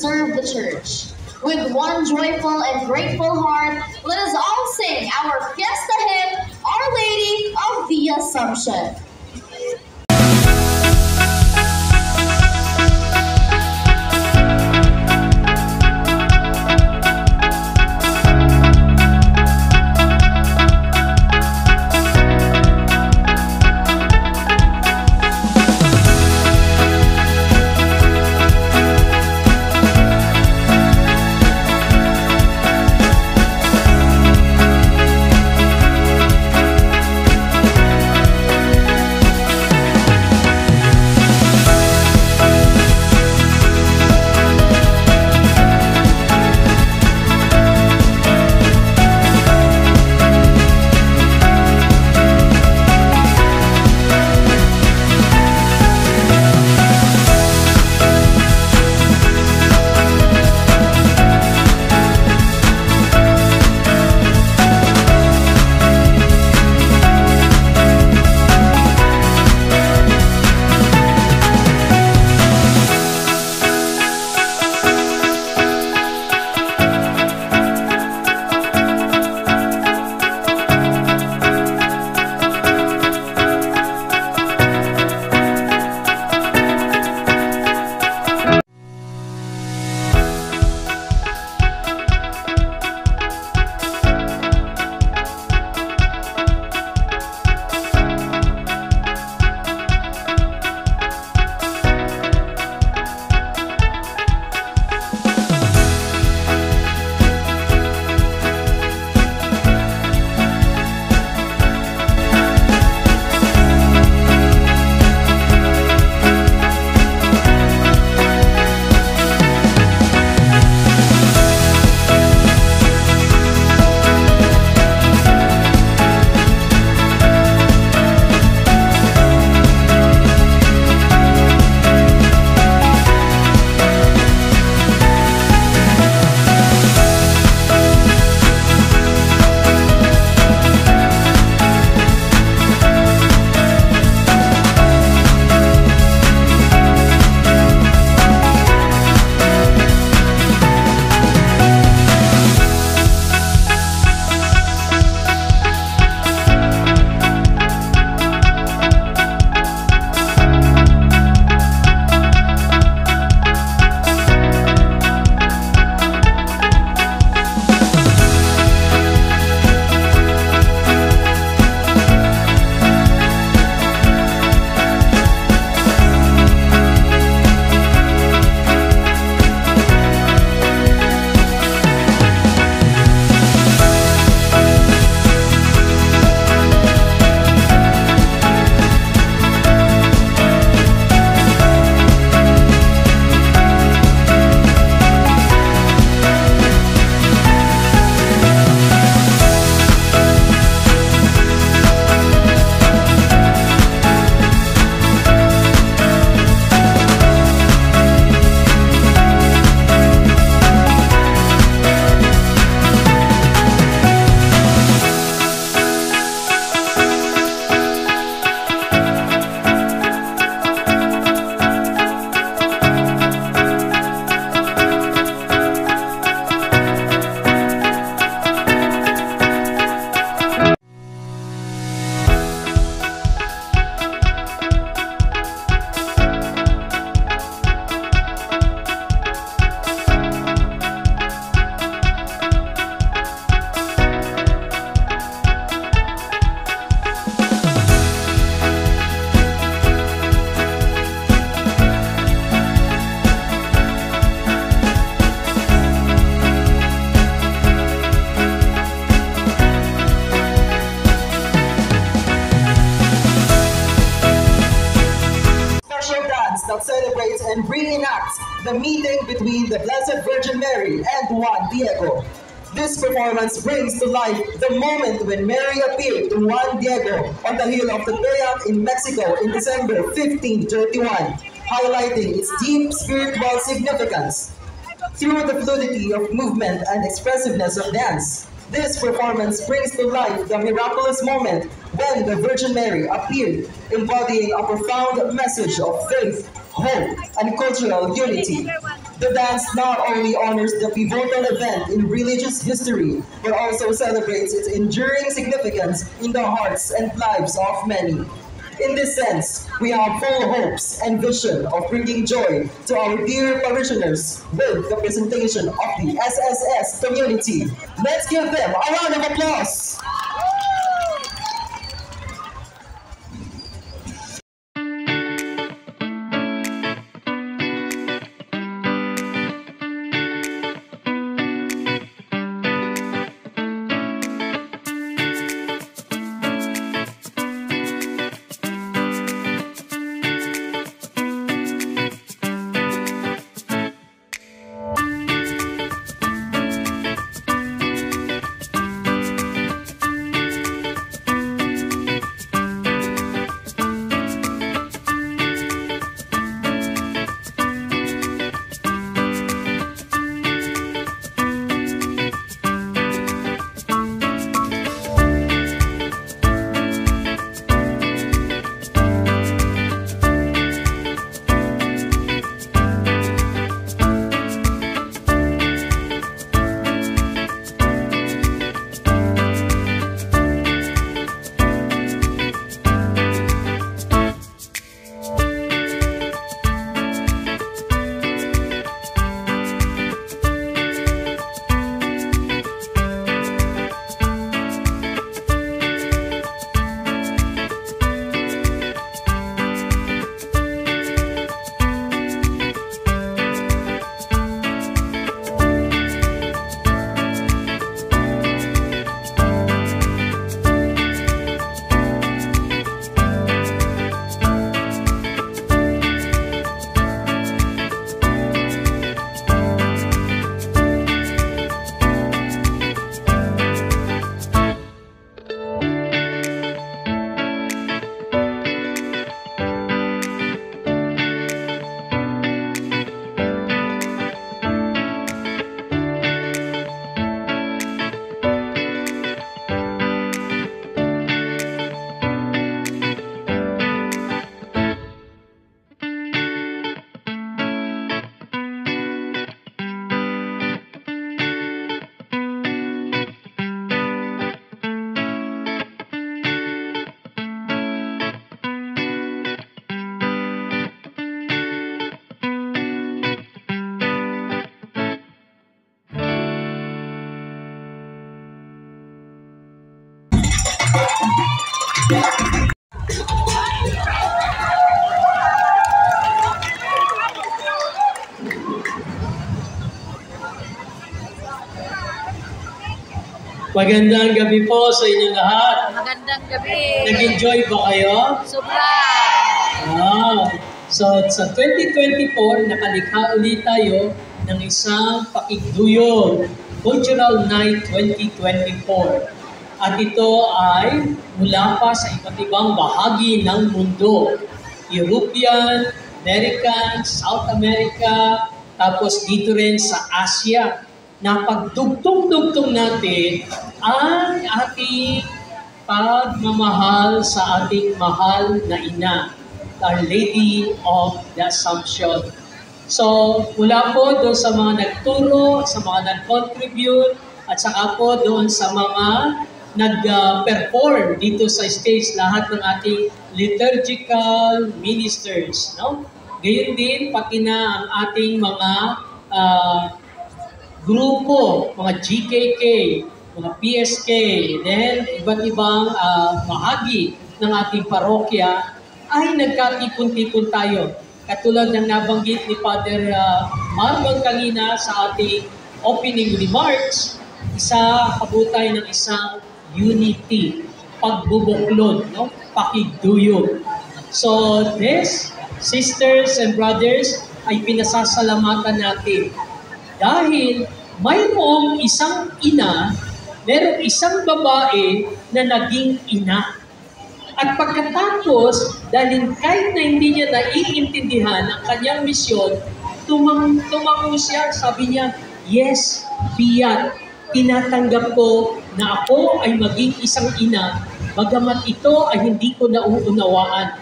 serve the church. With one joyful and grateful heart, let us all sing our fiesta hymn, Our Lady of the Assumption. that celebrates and reenacts the meeting between the Blessed Virgin Mary and Juan Diego. This performance brings to life the moment when Mary appeared to Juan Diego on the hill of Tepeyac in Mexico in December 1531, highlighting its deep spiritual significance. Through the fluidity of movement and expressiveness of dance, this performance brings to life the miraculous moment when the Virgin Mary appeared, embodying a profound message of faith, hope, and cultural unity. The dance not only honors the pivotal event in religious history, but also celebrates its enduring significance in the hearts and lives of many. In this sense, we have full hopes and vision of bringing joy to our dear parishioners with the presentation of the SSS community. Let's give them a round of applause! Magandang gabi po sa inyong lahat. Magandang gabi. Nag-enjoy ba kayo? Sobra. Wow. So sa 2024, nakalikha ulit tayo ng isang pakigduyog, Cultural Night 2024. At ito ay mula pa sa iba't ibang bahagi ng mundo. European, American, South America, tapos dito rin sa Asia. Na pagdugtong-dugtong natin ang ating pagmamahal sa ating mahal na ina, Our Lady of the Assumption. So, mula po doon sa mga nagturo, sa mga nag-contribute, at saka po doon sa mga nag-perform dito sa stage, lahat ng ating liturgical ministers. No? Gayon din, pati na ang ating mga grupo, mga GKK, mga PSK, then iba't ibang bahagi ng ating parokya ay nagkatipon-tipon tayo. Katulad ng nabanggit ni Father Marlon kanina sa ating opening remarks, isa kabutay ng isang unity, pagbubuklod, no? Pakigduyog. So this, sisters and brothers, ay pinasasalamatan natin. Dahil mayroong isang ina, mayroong isang babae na naging ina. At pagkatapos, dahil kahit na hindi niya naiintindihan ang kanyang misyon, tumango siya, sabi niya, yes, Fiat, tinatanggap ko na ako ay maging isang ina, bagamat ito ay hindi ko nauunawaan.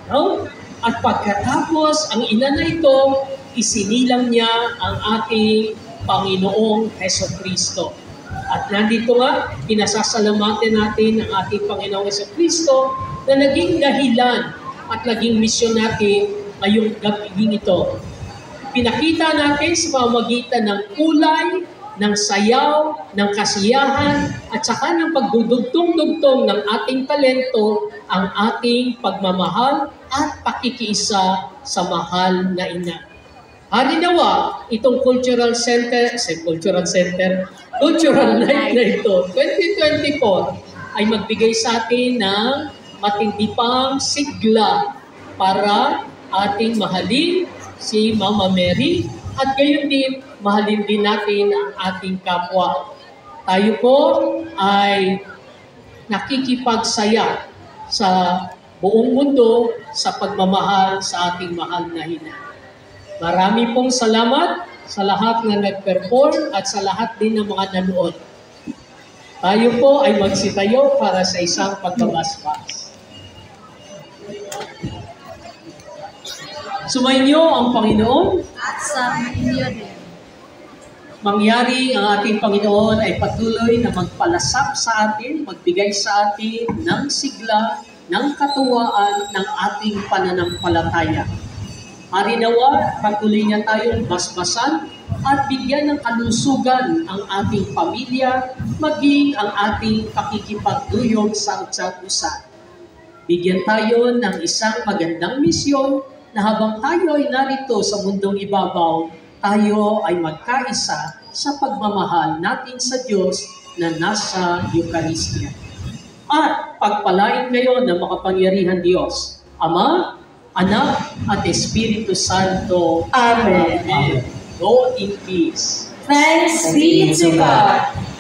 No? At pagkatapos, ang ina na ito isinilang niya ang ating Panginoong Hesukristo. At nandito nga, pinasasalamatan natin ang ating Panginoong Hesukristo na naging dahilan at naging misyon natin ngayong gabing ito. Pinakita natin sa pamamagitan ng kulay, ng sayaw, ng kasiyahan, at saka ng pagdudugtong-dugtong ng ating talento ang ating pagmamahal at pakikiisa sa mahal na ina. Halinawa, itong cultural night na ito, 2024, ay magbigay sa atin ng matindi pang sigla para ating mahalin si Mama Mary at gayon din, mahalin din natin ang ating kapwa. Tayo po ay nakikipagsaya sa buong mundo sa pagmamahal sa ating mahal na ina. Marami pong salamat sa lahat na nag-perform at sa lahat din ng mga nanood. Tayo po ay magsitayo para sa isang pagbabasbas. Sumainyo ang Panginoon At sa inyo din. mangyari ang ating Panginoon ay patuloy na magpalasap sa atin, magbigay sa atin ng sigla, ng katuwaan ng ating pananampalataya. Harinawa, patuloy niya tayong basbasan at bigyan ng kalusugan ang ating pamilya, maging ang ating pakikipagduyog sa isa't isa. Bigyan tayo ng isang magandang misyon na habang tayo ay narito sa mundong ibabaw, tayo ay magkaisa sa pagmamahal natin sa Diyos na nasa Eucharistia. At pagpalain kayo ng makapangyarihan Diyos, Ama, Anak, at Espiritu Santo. Amen. Amen. Go in peace. Thanks be to God.